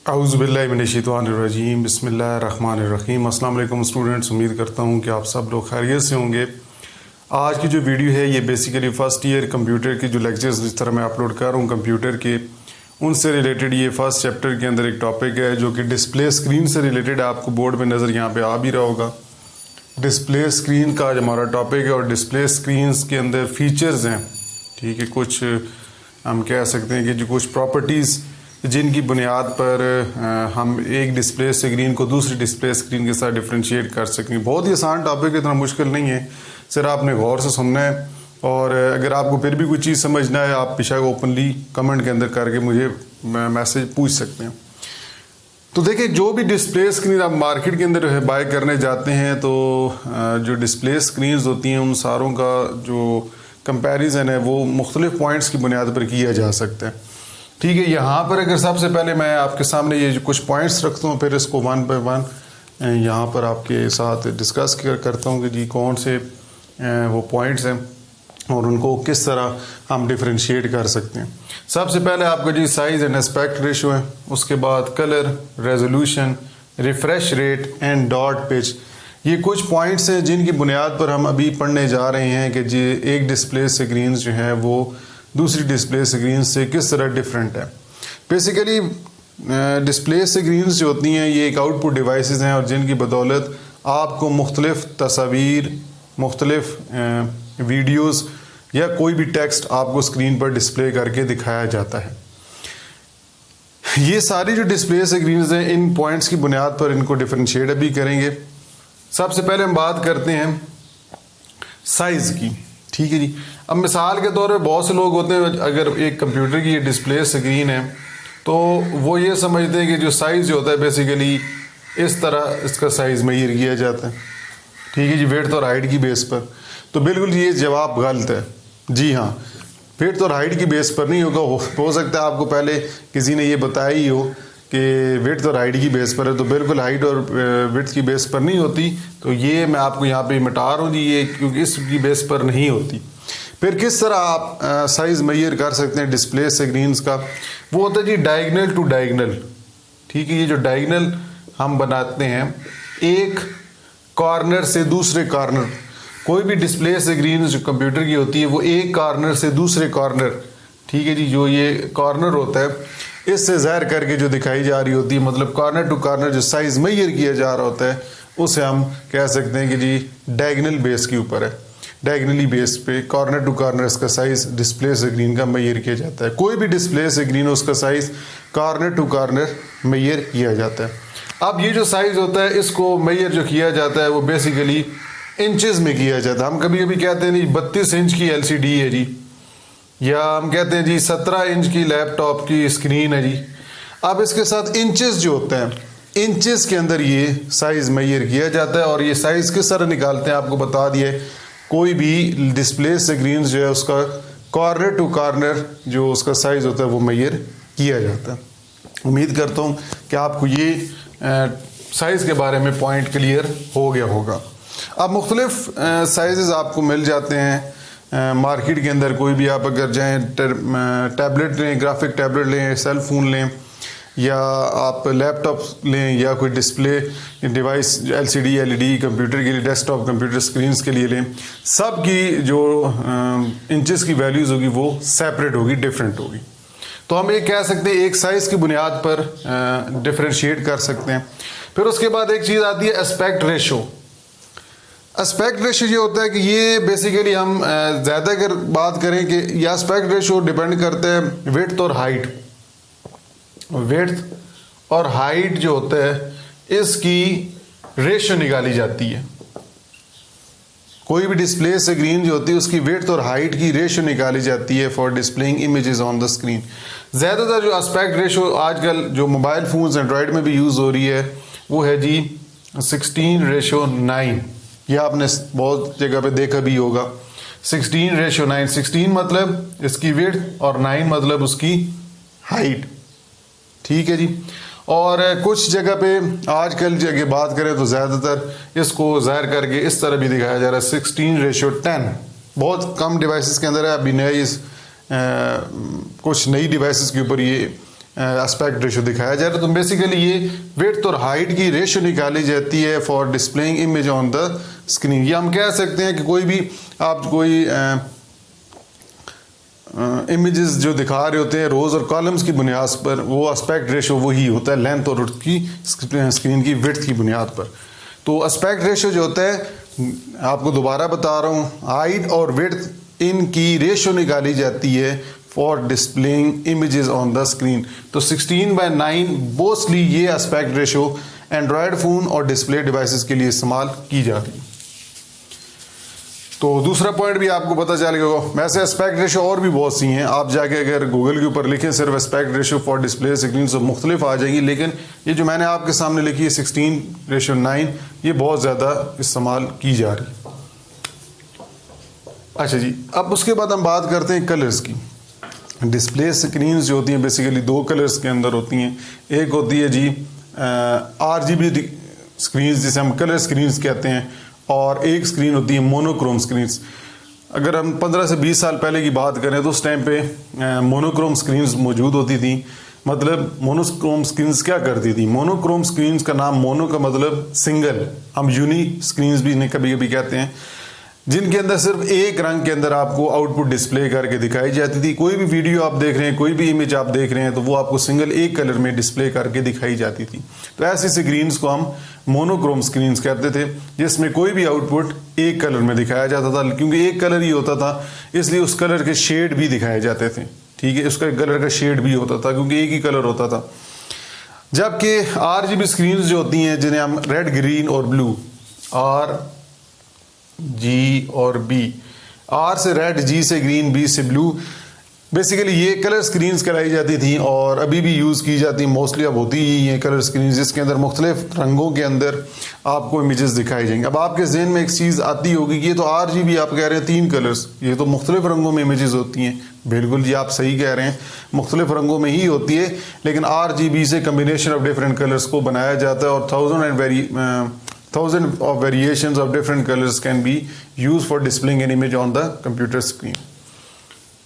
औज़ुबिल्लाहिमिनश्शैतानिर्रजीम बिस्मिल्लाहिर्रहमानिर्रहीम। अस्सलाम वालेकुम स्टूडेंट्स, उम्मीद करता हूँ कि आप सब लोग खैरियत से होंगे। आज की जो वीडियो है ये बेसिकली फ़र्स्ट ईयर कंप्यूटर के जो लेक्चर्स जिस तरह मैं अपलोड कर रहा हूँ कंप्यूटर के, उनसे रिलेटेड ये फर्स्ट चैप्टर के अंदर एक टॉपिक है जो कि डिस्प्ले स्क्रीन से रिलेटेड है। आपको बोर्ड में नज़र यहाँ पे आ भी रहा होगा। डिस्प्ले स्क्रीन का आज हमारा टॉपिक है और डिस्प्ले स्क्रीन के अंदर फीचर्स हैं, ठीक है। कुछ हम कह सकते हैं कि जो कुछ प्रॉपर्टीज़ जिनकी बुनियाद पर हम एक डिस्प्ले स्क्रीन को दूसरी डिस्प्ले स्क्रीन के साथ डिफ्रेंशिएट कर सकें। बहुत ही आसान टॉपिक है, इतना मुश्किल नहीं है, सिर्फ आपने गौर से सुनना है। और अगर आपको फिर भी कोई चीज़ समझना है आप बेशक ओपनली कमेंट के अंदर करके मुझे मैसेज पूछ सकते हैं। तो देखिए, जो भी डिस्प्ले स्क्रीन आप मार्केट के अंदर बाय करने जाते हैं तो जो डिस्प्ले स्क्रीन होती हैं उन सारों का जो कंपैरिजन है वो मुख्तलिफ पॉइंट्स की बुनियाद पर किया जा सकता है, ठीक है। यहाँ पर अगर सबसे पहले मैं आपके सामने ये कुछ पॉइंट्स रखता हूँ, फिर इसको वन बाय वन यहाँ पर आपके साथ डिस्कस करता हूँ कि जी कौन से वो पॉइंट्स हैं और उनको किस तरह हम डिफ्रेंशिएट कर सकते हैं। सबसे पहले आपका जी साइज़ एंड एस्पेक्ट रेशो है, उसके बाद colour, resolution, refresh rate and dot pitch. ये कुछ पॉइंट्स हैं जिनकी बुनियाद पर हम अभी पढ़ने जा रहे हैं कि जी एक डिस्प्ले स्क्रीन जो है वो दूसरी डिस्प्ले स्क्रीन से किस तरह डिफरेंट है। बेसिकली डिस्प्ले स्क्रीन्स जो होती हैं ये एक आउटपुट डिवाइसेस हैं और जिनकी बदौलत आपको मुख्तलिफ तस्वीर, मुख्तलिफ वीडियोस या कोई भी टेक्स्ट आपको स्क्रीन पर डिस्प्ले करके दिखाया जाता है। ये सारी जो डिस्प्ले स्क्रीन्स हैं इन पॉइंट्स की बुनियाद पर इनको डिफरेंशिएट अभी करेंगे। सबसे पहले हम बात करते हैं साइज़ की, ठीक है जी। अब मिसाल के तौर पे बहुत से लोग होते हैं, अगर एक कंप्यूटर की ये डिस्प्ले स्क्रीन है तो वो ये समझते हैं कि जो साइज़ जो होता है बेसिकली इस तरह इसका साइज़ मेजर किया जाता है, ठीक है जी, विड्थ और हाइट की बेस पर। तो बिल्कुल ये जवाब गलत है। जी हाँ, विड्थ और हाइट की बेस पर नहीं होगा। हो सकता है आपको पहले किसी ने ये बताया ही हो कि विड्थ और हाइट की बेस पर है, तो बिल्कुल हाइट और विड्थ की बेस पर नहीं होती। तो ये मैं आपको यहाँ पे मिटा रहा हूँ जी, ये क्योंकि इसकी बेस पर नहीं होती। फिर किस तरह आप साइज़ मेजर कर सकते हैं डिस्प्ले स्क्रीन्स का, वो होता है जी डायगनल टू डायगनल, ठीक है। ये जो डायगनल हम बनाते हैं एक कॉर्नर से दूसरे कॉर्नर, कोई भी डिस्प्ले स्क्रीन जो कंप्यूटर की होती है वो एक कॉर्नर से दूसरे कॉर्नर, ठीक है जी, जो ये कॉर्नर होता है इससे ज़ाहिर करके जो दिखाई जा रही होती है, मतलब कॉर्नर टू कॉर्नर जो साइज़ मेजर किया जा रहा होता है उसे हम कह सकते हैं कि जी डायगनल बेस के ऊपर है। डायगनली बेस पे कॉर्नर टू कॉर्नर इसका साइज़ डिस्प्ले स्क्रीन का मेजर किया जाता है। कोई भी डिस्प्ले स्क्रीन हो उसका size corner to corner measure किया जाता है। अब ये जो साइज़ होता है इसको मेजर जो किया जाता है वो बेसिकली इंचेस में किया जाता है। हम कभी कभी कहते हैं नहीं 32 इंच की LCD है जी, या हम कहते हैं जी 17 इंच की लैपटॉप की स्क्रीन है जी। अब इसके साथ इंचेस जो होते हैं, इंचेस के अंदर ये साइज़ मेजर किया जाता है और ये साइज़ किस तरह निकालते हैं आपको बता दिए। कोई भी डिस्प्ले स्क्रीन जो है उसका कॉर्नर टू कॉर्नर जो उसका साइज़ होता है वो मेजर किया जाता है। उम्मीद करता हूँ कि आपको ये साइज़ के बारे में पॉइंट क्लियर हो गया होगा। अब मुख्तलिफ साइज़ आपको मिल जाते हैं मार्केट के अंदर। कोई भी आप अगर जाएँ टैबलेट लें, ग्राफिक टैबलेट लें, सेल फ़ोन लें या आप लैपटॉप लें या कोई display device LCD LED computer के लिए, डेस्कटॉप कंप्यूटर स्क्रीन के लिए लें, सब की जो इंचेस की वैल्यूज़ होगी वो सेपरेट होगी, डिफरेंट होगी। तो हम ये कह सकते हैं एक साइज़ की बुनियाद पर डिफ्रेंशिएट कर सकते हैं। फिर उसके बाद एक चीज़ आती है एस्पेक्ट रेशो। एस्पेक्ट रेशो ये होता है कि ये बेसिकली हम ज़्यादा अगर बात करें कि ये एस्पेक्ट रेशो डिपेंड करता है विड्थ और हाइट। विड्थ और हाइट जो होता है इसकी रेशो निकाली जाती है। कोई भी डिस्प्ले स्क्रीन जो होती है उसकी विड्थ और हाइट की रेशो निकाली जाती है for displaying images on the screen. ज़्यादातर जो एस्पेक्ट रेशो आजकल जो मोबाइल फ़ोन्स एंड्रॉयड में भी यूज़ हो रही है वो है जी 16:9। ये आपने बहुत जगह पे देखा भी होगा 16:9। 16 मतलब इसकी विड्थ और 9 मतलब उसकी हाइट, ठीक है जी। और कुछ जगह पे आजकल जगह बात करें तो ज़्यादातर इसको ज़ाहिर करके इस तरह भी दिखाया जा रहा है 16:10। बहुत कम डिवाइसेस के अंदर है, अभी नए कुछ नई डिवाइसेस के ऊपर ये एस्पेक्ट रेशो दिखाया जा रहा है। तो बेसिकली ये विड्थ और हाइट की रेशो निकाली जाती है for displaying image on the screen. ये हम कह सकते हैं कि कोई भी आप कोई इमेजेस जो दिखा रहे होते हैं रोज़ और कॉलम्स की बुनियाद पर, वो एस्पेक्ट रेशो वही होता है लेंथ और उसकी स्क्रीन की विड्थ की बुनियाद पर। तो एस्पेक्ट रेशो जो होता है, आपको दोबारा बता रहा हूँ, हाइट और विड्थ इनकी रेशो निकाली जाती है for displaying images on the screen. तो 16:9 मोस्टली ये एस्पेक्ट रेशो एंड्रॉयड फ़ोन और डिस्प्ले डिवाइसेस के लिए इस्तेमाल की जाती है। तो दूसरा पॉइंट भी आपको पता चल गया होगा। वैसे एस्पेक्ट रेशो और भी बहुत सी हैं, आप जाके अगर गूगल के ऊपर लिखें सिर्फ aspect ratio for display screen तो मुख्तलिफ आ जाएंगी, लेकिन ये जो मैंने आपके सामने लिखी है 16:9 ये बहुत ज़्यादा इस्तेमाल की जा रही है। अच्छा जी, अब उसके बाद हम बात करते हैं कलर्स की। डिस्प्ले स्क्रीन जो होती हैं बेसिकली दो कलर्स के अंदर होती हैं। एक होती है जी RGB स्क्रीन जिसे हम कलर स्क्रीन कहते हैं, और एक स्क्रीन होती है मोनोक्रोम स्क्रीन्स। अगर हम 15 से 20 साल पहले की बात करें तो उस टाइम पे मोनोक्रोम स्क्रीन्स मौजूद होती थी। मतलब मोनोक्रोम स्क्रीन्स क्या करती थी, मोनोक्रोम स्क्रीन्स का नाम मोनो का मतलब सिंगल, हम यूनी स्क्रीन्स भी कभी कभी कहते हैं, जिनके अंदर सिर्फ एक रंग के अंदर आपको आउटपुट डिस्प्ले करके दिखाई जाती थी। कोई भी वीडियो आप देख रहे हैं, कोई भी इमेज आप देख रहे हैं, तो वो आपको सिंगल एक कलर में डिस्प्ले करके दिखाई जाती थी। तो ऐसी स्क्रीन्स को हम मोनोक्रोम स्क्रीन्स कहते थे, जिसमें कोई भी आउटपुट एक कलर में दिखाया जाता था। क्योंकि एक कलर ही होता था इसलिए उस कलर के शेड भी दिखाए जाते थे। ठीक है, उसका कलर का शेड भी होता था क्योंकि एक ही कलर होता था। जबकि RGB स्क्रीन जो होती हैं, जिन्हें हम रेड, ग्रीन और ब्लू, RG और B, R से रेड, G से ग्रीन, B से ब्लू, बेसिकली ये कलर स्क्रीन्स कराई जाती थी और अभी भी यूज़ की जाती, मोस्टली अब होती ही ये कलर स्क्रीन, जिसके अंदर मुख्तलिफ रंगों के अंदर आपको इमेजेस दिखाई जाएंगे। अब आपके जहन में एक चीज़ आती होगी कि ये तो RGB आप कह रहे हैं 3 कलर्स, ये तो मुख्तलिफ रंगों में इमेजेस होती हैं। बिल्कुल जी, आप सही कह रहे हैं, मुख्तलिफ रंगों में ही होती है, लेकिन RGB से कम्बिनेशन ऑफ डिफरेंट कलर्स को बनाया जाता है और thousand of variations of different colours can be use for displaying an image on the computer screen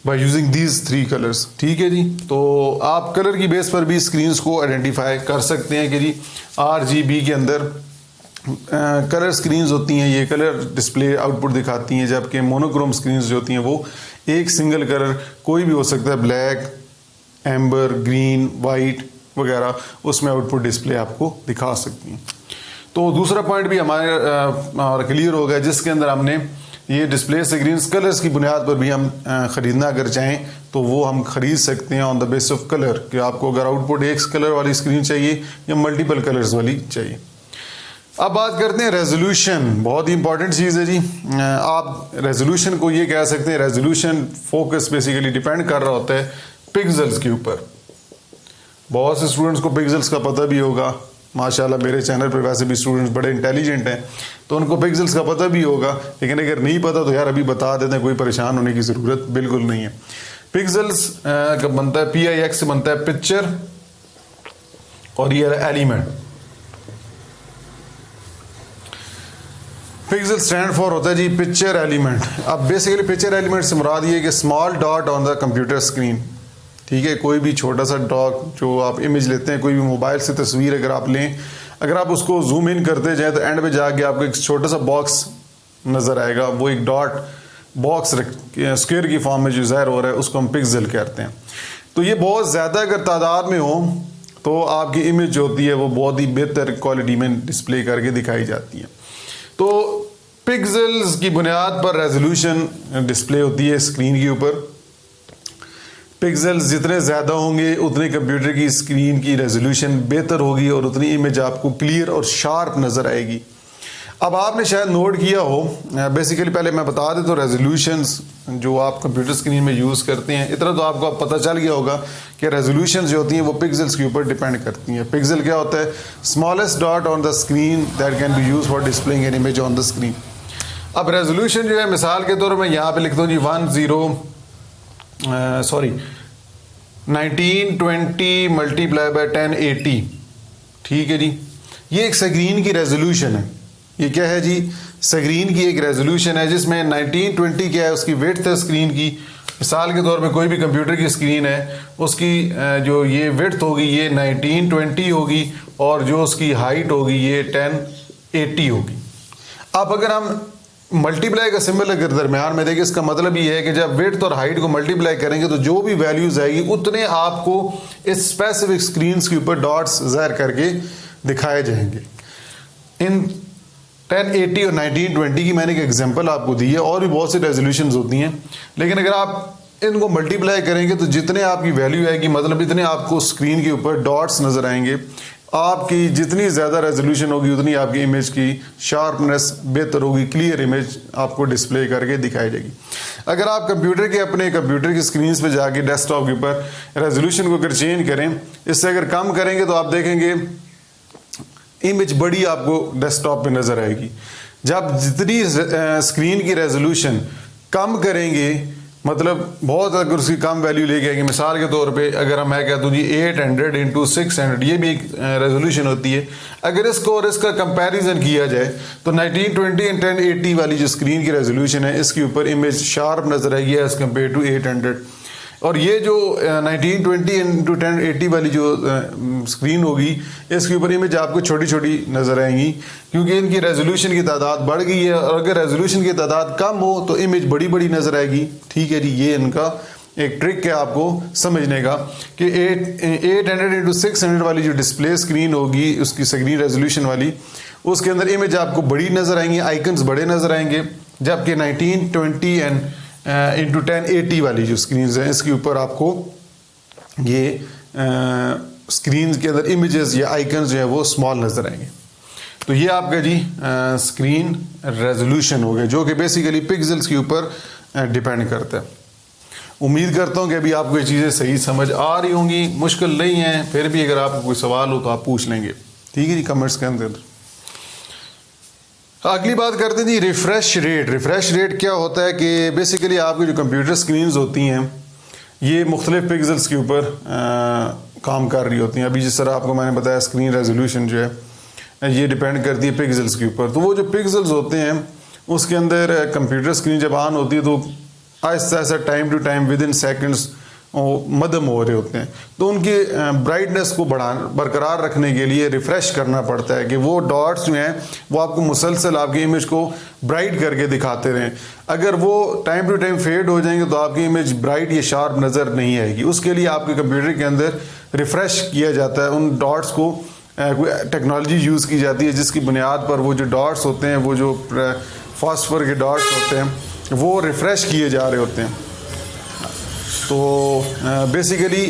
by using these 3 colours. ठीक है जी, तो आप कलर की बेस पर भी स्क्रीन्स को आइडेंटिफाई कर सकते हैं कि जी RGB के अंदर कलर स्क्रीन्स होती हैं, ये कलर डिस्प्ले आउटपुट दिखाती हैं, जबकि मोनोक्रोम स्क्रीन्स जो होती हैं वो एक सिंगल कलर कोई भी हो सकता है, ब्लैक, एम्बर, ग्रीन, वाइट वगैरह, उसमें आउटपुट डिस्प्ले आपको दिखा सकती हैं। तो दूसरा पॉइंट भी हमारा क्लियर हो गया, जिसके अंदर हमने ये डिस्प्ले स्क्रीन्स कलर्स की बुनियाद पर भी हम ख़रीदना अगर चाहें तो वो हम ख़रीद सकते हैं on the base of colour, कि आपको अगर आउटपुट एक कलर वाली स्क्रीन चाहिए या मल्टीपल कलर्स वाली चाहिए। अब बात करते हैं रेजोल्यूशन, बहुत ही इंपॉर्टेंट चीज़ है जी। आप रेजोल्यूशन को ये कह सकते हैं, रेजोल्यूशन फोकस बेसिकली डिपेंड कर रहा होता है पिक्सल्स के ऊपर। बहुत से स्टूडेंट्स को पिक्सल्स का पता भी होगा, माशाल्लाह मेरे चैनल पर वैसे भी स्टूडेंट्स बड़े इंटेलिजेंट हैं तो उनको पिक्सल्स का पता भी होगा, लेकिन अगर नहीं पता तो यार अभी बता देते हैं, कोई परेशान होने की ज़रूरत बिल्कुल नहीं है। पिक्सल्स का बनता है PIX से बनता है पिक्चर, और ये एलिमेंट। पिक्सल स्टैंड फॉर होता है जी पिक्चर एलिमेंट। अब बेसिकली पिक्चर एलिमेंट से मुराद ये कि small dot on the computer screen. ठीक है, कोई भी छोटा सा डॉट जो आप इमेज लेते हैं, कोई भी मोबाइल से तस्वीर अगर आप लें, अगर आप उसको जूम इन करते जाएं तो एंड में जाके आपको एक छोटा सा बॉक्स नज़र आएगा, वो एक डॉट बॉक्स स्क्वायर की फॉर्म में जो ज़ाहिर हो रहा है उसको हम पिक्सल कहते हैं। तो ये बहुत ज़्यादा अगर तादाद में हो तो आपकी इमेज जो होती है वो बहुत ही बेहतर क्वालिटी में डिस्प्ले करके दिखाई जाती है। तो पिक्सल्स की बुनियाद पर रेजोल्यूशन डिस्प्ले होती है स्क्रीन के ऊपर। पिक्सल्स जितने ज़्यादा होंगे उतने कंप्यूटर की स्क्रीन की रेजोल्यूशन बेहतर होगी और उतनी इमेज आपको क्लियर और शार्प नज़र आएगी। अब आपने शायद नोट किया हो, बेसिकली पहले मैं बता दें तो रेजोल्यूशंस जो आप कंप्यूटर स्क्रीन में यूज़ करते हैं, इतना तो आपको पता चल गया होगा कि रेजोल्यूशंस जो होती हैं वो पिक्सल्स के ऊपर डिपेंड करती हैं। पिक्सल क्या होता है? Smallest dot on the screen that can be use for displaying an image on the screen. अब रेजोल्यूशन जो है मिसाल के तौर पर यहाँ पे लिखता हूँ जी 1920 मल्टीप्लाई बाय 1080। ठीक है जी, ये एक स्क्रीन की रेजोल्यूशन है। ये क्या है जी? स्क्रीन की एक रेजोल्यूशन है जिसमें 1920 क्या है, उसकी विड्थ है स्क्रीन की, मिसाल के तौर पे कोई भी कंप्यूटर की स्क्रीन है, उसकी जो ये विड्थ होगी ये 1920 होगी और जो उसकी हाइट होगी ये 1080 होगी। अब अगर हम मल्टीप्लाई का सिंबल अगर दरमियान में देखें, इसका मतलब ये है कि जब विड्थ और हाइट को मल्टीप्लाई करेंगे तो जो भी वैल्यूज आएगी उतने आपको इस स्पेसिफिक स्क्रीन के ऊपर डॉट्स ज़ाहिर करके दिखाए जाएंगे। इन 1080 और 1920 की मैंने एक एग्जांपल आपको दी है, और भी बहुत सी रेजोल्यूशन होती हैं, लेकिन अगर आप इनको मल्टीप्लाई करेंगे तो जितने आपकी वैल्यू आएगी मतलब इतने आपको स्क्रीन के ऊपर डॉट्स नज़र आएंगे। आपकी जितनी ज़्यादा रेजोल्यूशन होगी उतनी आपकी इमेज की शार्पनेस बेहतर होगी, क्लियर इमेज आपको डिस्प्ले करके दिखाई जाएगी। अगर आप अपने कंप्यूटर की स्क्रीन पे जाके डेस्कटॉप के ऊपर रेजोल्यूशन को अगर चेंज करें, इससे अगर कम करेंगे तो आप देखेंगे इमेज बड़ी आपको डेस्कटॉप पे नज़र आएगी। जब जितनी स्क्रीन की रेजोल्यूशन कम करेंगे, मतलब बहुत अगर उसकी कम वैल्यू लेके आएंगे, मिसाल के तौर पे अगर मैं कहता हूँ जी 800 इंटू 600, ये भी एक रेजोल्यूशन होती है। अगर इसको और इसका कंपैरिजन किया जाए तो 1920 एंड 1080 वाली जो स्क्रीन की रेजोल्यूशन है इसके ऊपर इमेज शार्प नजर आएगी एज कम्पेयर टू 800, और ये जो 1920 इंटू 1080 वाली जो स्क्रीन होगी इसके ऊपर इमेज आपको छोटी छोटी नज़र आएंगी, क्योंकि इनकी रेजोल्यूशन की तादाद बढ़ गई है। और अगर रेजोल्यूशन की तादाद कम हो तो इमेज बड़ी बड़ी नज़र आएगी। ठीक है जी, ये इनका एक ट्रिक है आपको समझने का कि 800 इंटू 600 वाली जो डिस्प्ले स्क्रीन होगी, उसकी स्क्रीन रेजोल्यूशन वाली, उसके अंदर इमेज आपको बड़ी नज़र आएंगी, आइकन्स बड़े नज़र आएंगे, जबकि 1920 एंड इंटू 1080 वाली जो स्क्रीन है इसके ऊपर आपको ये स्क्रीन के अंदर इमेजेस या आइकन्स जो है वो स्मॉल नज़र आएंगे। तो ये आपका जी स्क्रीन रेजोल्यूशन हो गया, जो कि बेसिकली पिक्सल्स के ऊपर डिपेंड करता है। उम्मीद करता हूँ कि अभी आपको ये चीज़ें सही समझ आ रही होंगी, मुश्किल नहीं है। फिर भी अगर आपको कोई सवाल हो तो आप पूछ लेंगे, ठीक है जी, कमेंट्स के अंदर। अगली बात करते हैं जी रिफ्रेश रेट। रिफ्रेश रेट क्या होता है कि बेसिकली आपकी जो कंप्यूटर स्क्रीन्स होती हैं ये मुख्तलिफ पिक्सल्स के ऊपर काम कर रही होती हैं। अभी जिस तरह आपको मैंने बताया स्क्रीन रेजोल्यूशन जो है ये डिपेंड करती है पिक्सल्स के ऊपर। तो वो जो पिक्सल्स होते हैं उसके अंदर कंप्यूटर स्क्रीन जब ऑन होती है तो आहिस्ता आहिस्ता time to time within seconds मदम हो रहे होते हैं, तो उनकी ब्राइटनेस को बरकरार रखने के लिए रिफ़्रेश करना पड़ता है कि वो डॉट्स जो हैं वो आपको मुसलसल आपकी इमेज को ब्राइट करके दिखाते रहें। अगर वो टाइम टू टाइम फेड हो जाएंगे तो आपकी इमेज ब्राइट या शार्प नज़र नहीं आएगी। उसके लिए आपके कंप्यूटर के अंदर रिफ़्रेश किया जाता है, उन डॉट्स को कोई टेक्नोलॉजी यूज़ की जाती है जिसकी बुनियाद पर वो जो डॉट्स होते हैं, वो जो फास्फर के डॉट्स होते हैं वो रिफ़्रेश किए जा रहे होते हैं। तो बेसिकली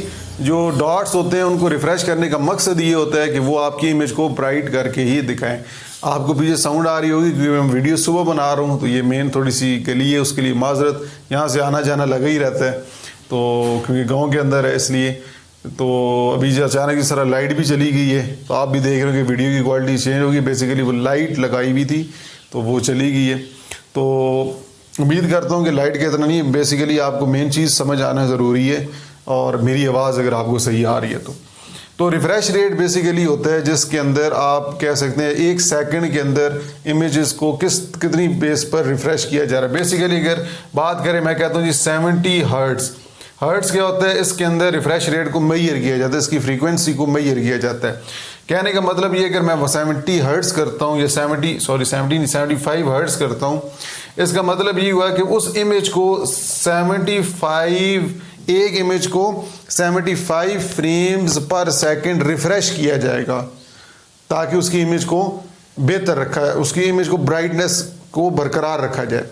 जो डॉट्स होते हैं उनको रिफ़्रेश करने का मकसद ये होता है कि वो आपकी इमेज को ब्राइट करके ही दिखाएं। आपको पीछे साउंड आ रही होगी क्योंकि मैं वीडियो सुबह बना रहा हूँ, तो ये मेन थोड़ी सी गली है, उसके लिए माजरत, यहाँ से आना जाना लगा ही रहता है तो क्योंकि गांव के अंदर है इसलिए। तो अभी जो अचानक इस तरह लाइट भी चली गई है तो आप भी देख रहे हो कि वीडियो की क्वालिटी चेंज होगी। बेसिकली वो लाइट लगाई हुई थी तो वो चली गई है। तो उम्मीद करता हूँ कि लाइट के इतना नहीं, बेसिकली आपको मेन चीज़ समझ आना ज़रूरी है और मेरी आवाज़ अगर आपको सही आ रही है तो रिफ़्रेश रेट बेसिकली होता है जिसके अंदर आप कह सकते हैं 1 सेकंड के अंदर इमेजेस को कितनी बेस पर रिफ़्रेश किया जा रहा है। बेसिकली अगर बात करें, मैं कहता हूँ जी 70 हर्ट्ज़। हर्ट्ज़ क्या होता है, इसके अंदर रिफ़्रेश रेट को मेजर किया जाता है, इसकी फ्रीक्वेंसी को मेजर किया जाता है। कहने का मतलब ये अगर मैं 70 हर्ट्ज़ करता हूँ या 75 हर्ट्ज़ करता हूँ, इसका मतलब ये हुआ कि उस इमेज को 75 एक इमेज को 75 फ्रेम्स पर सेकंड रिफ्रेश किया जाएगा ताकि उसकी इमेज को बेहतर रखा है, उसकी इमेज को ब्राइटनेस को बरकरार रखा जाए।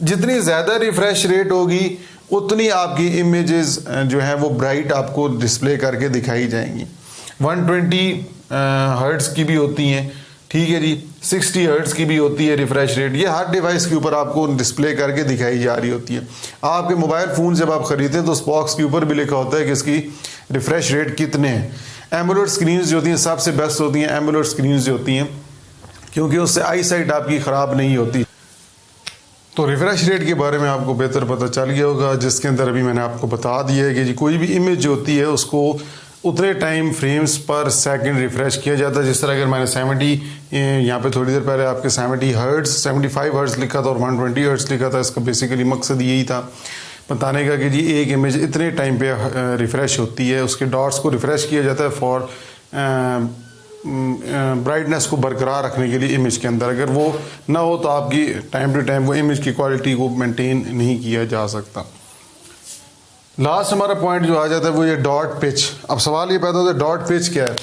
जितनी ज़्यादा रिफ्रेश रेट होगी उतनी आपकी इमेजेस जो हैं वो ब्राइट आपको डिस्प्ले करके दिखाई जाएंगी। 120 हर्ट्ज़ की भी होती हैं, ठीक है जी, 60 हर्ट्ज़ की भी होती है रिफ़्रेश रेट। ये हर डिवाइस के ऊपर आपको डिस्प्ले करके दिखाई जा रही होती है। आपके मोबाइल फ़ोन जब आप ख़रीदते हैं तो उस बॉक्स के ऊपर भी लिखा होता है कि इसकी रिफ़्रेश रेट कितने हैं। एमोलेड स्क्रीन्स जो होती हैं सबसे बेस्ट होती हैं, एमोलेड स्क्रीन्स जो होती हैं, क्योंकि उससे आई साइट आपकी ख़राब नहीं होती। तो रिफ़्रेश रेट के बारे में आपको बेहतर पता चल गया होगा, जिसके अंदर अभी मैंने आपको बता दिया है कि जी कोई भी इमेज जो होती है उसको उतने टाइम फ्रेम्स पर सेकंड रिफ़्रेश किया जाता है। जिस तरह अगर मैंने 70 यहाँ पे थोड़ी देर पहले आपके 75 हर्ट्ज़ लिखा था और 120 हर्ट्ज़ लिखा था, इसका बेसिकली मकसद यही था बताने का कि जी एक इमेज इतने टाइम पे रिफ़्रेश होती है, उसके डॉट्स को रिफ़्रेश किया जाता है फॉर ब्राइटनेस को बरकरार रखने के लिए इमेज के अंदर। अगर वो ना हो तो आपकी टाइम टू टाइम वो इमेज की क्वालिटी को मेंटेन नहीं किया जा सकता। लास्ट हमारा पॉइंट जो आ जाता है वो ये डॉट पिच। अब सवाल ये पैदा होता है डॉट पिच क्या है।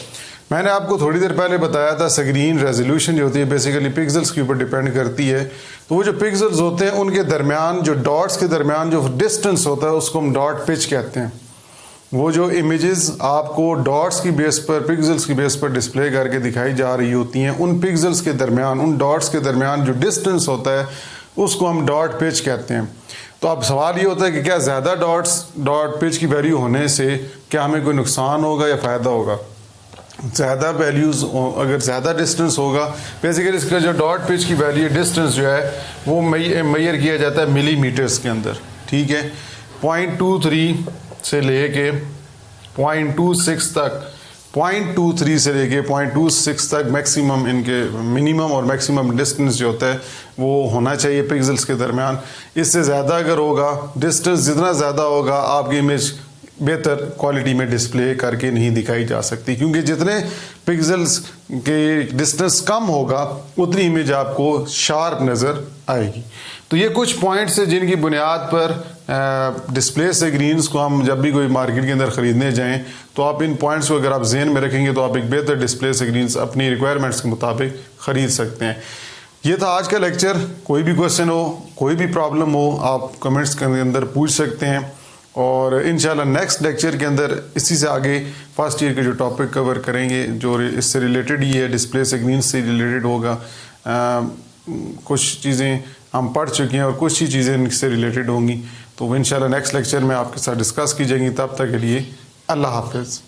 मैंने आपको थोड़ी देर पहले बताया था स्क्रीन रेजोल्यूशन जो होती है बेसिकली पिक्सल्स के ऊपर डिपेंड करती है। तो वो जो पिक्सल्स होते हैं उनके दरमियान जो डॉट्स के दरमियान जो डिस्टेंस होता है उसको हम डॉट पिच कहते हैं। वो जो इमेजेस आपको डॉट्स की बेस पर पिक्सल्स की बेस पर डिस्प्ले करके दिखाई जा रही होती हैं, उन पिक्सल्स के दरमियान उन डॉट्स के दरमियान जो डिस्टेंस होता है उसको हम डॉट पिच कहते हैं। तो अब सवाल ये होता है कि क्या ज़्यादा डॉट पिच की वैल्यू होने से क्या हमें कोई नुकसान होगा या फ़ायदा होगा। ज़्यादा वैल्यूज़ अगर ज़्यादा डिस्टेंस होगा, बेसिकली इसका जो डॉट पिच की वैल्यू डिस्टेंस जो है वो मेजर किया जाता है मिलीमीटर्स के अंदर, ठीक है। 0.23 से लेके 0.26 तक, 0.23 से लेके 0.26 तक मैक्सिमम इनके मिनिमम और मैक्सिमम डिस्टेंस जो होता है वो होना चाहिए पिक्सल्स के दरमियान। इससे ज़्यादा अगर होगा, डिस्टेंस जितना ज़्यादा होगा आपकी इमेज बेहतर क्वालिटी में डिस्प्ले करके नहीं दिखाई जा सकती, क्योंकि जितने पिक्सल्स के डिस्टेंस कम होगा उतनी इमेज आपको शार्प नज़र आएगी। तो ये कुछ पॉइंट्स हैं जिनकी बुनियाद पर डिस्प्ले स्क्रीन्स को हम जब भी कोई मार्केट के अंदर ख़रीदने जाएं तो आप इन पॉइंट्स को अगर आप जहन में रखेंगे तो आप एक बेहतर डिस्प्ले स्क्रीन्स अपनी रिक्वायरमेंट्स के मुताबिक ख़रीद सकते हैं। ये था आज का लेक्चर। कोई भी क्वेश्चन हो, कोई भी प्रॉब्लम हो, आप कमेंट्स के अंदर पूछ सकते हैं और इंशाल्लाह नेक्स्ट लेक्चर के अंदर इसी से आगे फर्स्ट ईयर के जो टॉपिक कवर करेंगे जो इससे रिलेटेड ही है, डिस्प्ले स्क्रीन से रिलेटेड होगा। कुछ चीज़ें हम पढ़ चुके हैं और कुछ ही चीज़ें इनसे रिलेटेड होंगी, तो इंशाल्लाह नेक्स्ट लेक्चर में आपके साथ डिस्कस की जाएंगी। तब तक के लिए अल्लाह हाफ़िज़।